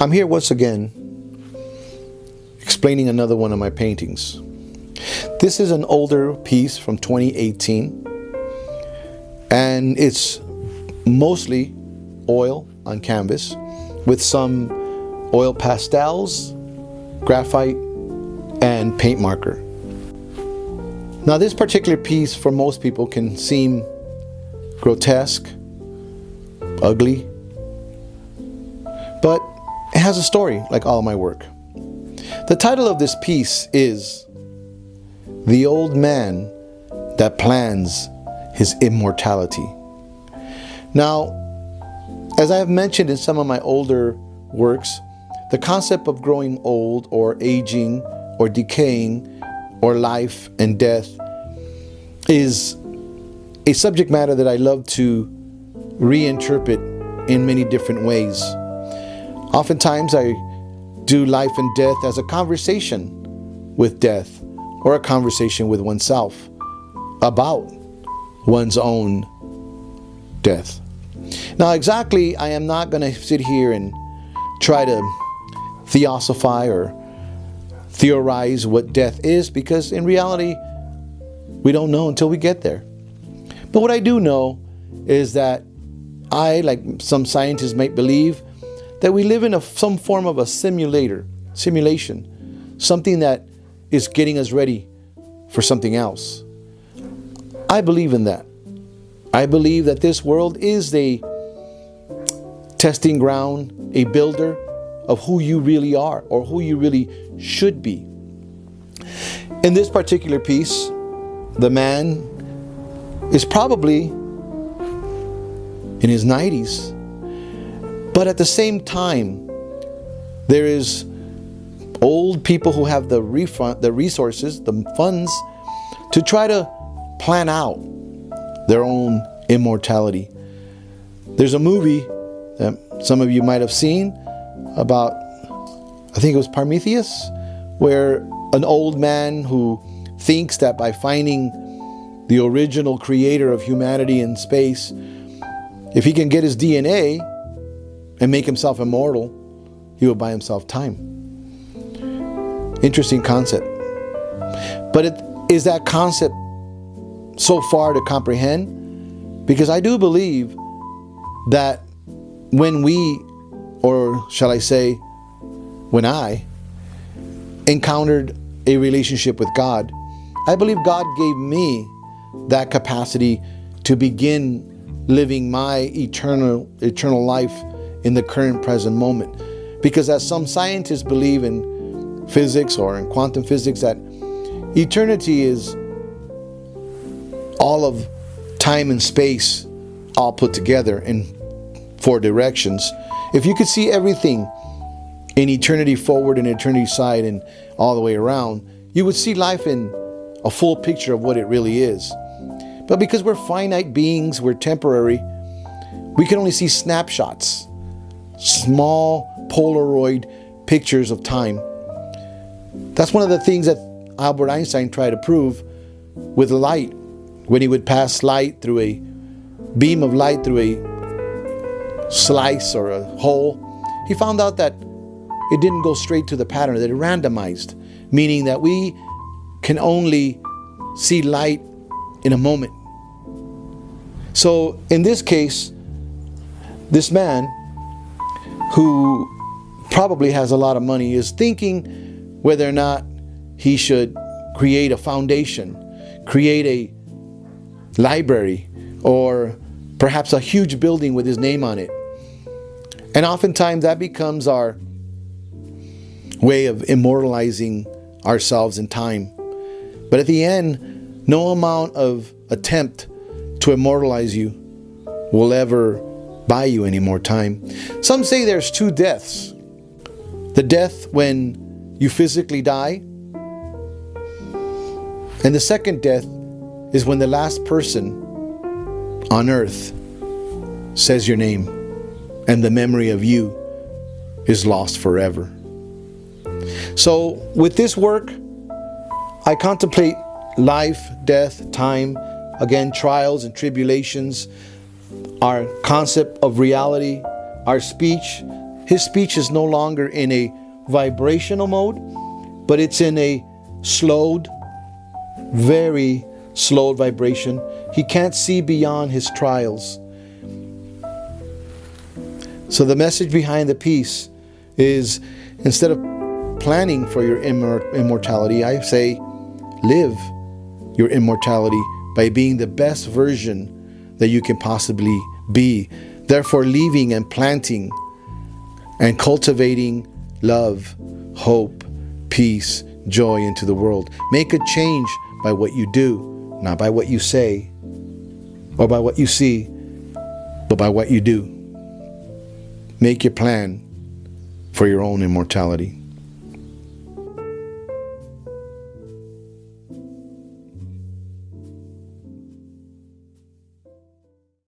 I'm here once again explaining another one of my paintings. This is an older piece from 2018, and it's mostly oil on canvas with some oil pastels, graphite, and paint marker. Now, this particular piece for most people can seem grotesque, ugly, but it has a story like all my work. The title of this piece is "The Old Man That Plans His Immortality." Now, as I have mentioned in some of my older works, the concept of growing old or aging or decaying or life and death is a subject matter that I love to reinterpret in many different ways. Oftentimes I do life and death as a conversation with death, or a conversation with oneself about one's own death. Now, exactly, I am not going to sit here and try to theosophize or theorize what death is, because in reality, we don't know until we get there. But what I do know is that I, like some scientists might believe, that we live in some form of a simulation, something that is getting us ready for something else. I believe in that. I believe that this world is a testing ground, a builder of who you really are or who you really should be. In this particular piece, the man is probably in his 90s, but at the same time, there is old people who have the resources, the funds, to try to plan out their own immortality. There's a movie that some of you might have seen about, I think it was Prometheus, where an old man who thinks that by finding the original creator of humanity in space, if he can get his DNA and make himself immortal, he will buy himself time. Interesting concept. But is that concept so far to comprehend? Because I do believe that when we, or shall I say, when I encountered a relationship with God, I believe God gave me that capacity to begin living my eternal life in the current present moment. Because as some scientists believe in physics or in quantum physics, that eternity is all of time and space all put together in 4 directions. If you could see everything in eternity forward and eternity side and all the way around, you would see life in a full picture of what it really is. But because we're finite beings, we're temporary, we can only see snapshots, small Polaroid pictures of time. That's one of the things that Albert Einstein tried to prove with light. When he would pass light through a beam of light through a slice or a hole, he found out that it didn't go straight to the pattern, that it randomized, meaning that we can only see light in a moment. So in this case, this man who probably has a lot of money is thinking whether or not he should create a foundation, create a library, or perhaps a huge building with his name on it. And oftentimes that becomes our way of immortalizing ourselves in time. But at the end, no amount of attempt to immortalize you will ever buy you any more time. Some say there's 2 deaths. The death when you physically die, and the second death is when the last person on earth says your name and the memory of you is lost forever. So with this work, I contemplate life, death, time, again, trials and tribulations, our concept of reality, our speech, His speech is no longer in a vibrational mode, but it's in a slowed, very slowed vibration. He can't see beyond his trials. So the message behind the piece is, instead of planning for your immortality, I say live your immortality by being the best version that you can possibly be. Therefore, leaving and planting and cultivating love, hope, peace, joy into the world. Make a change by what you do, not by what you say or by what you see, but by what you do. Make your plan for your own immortality.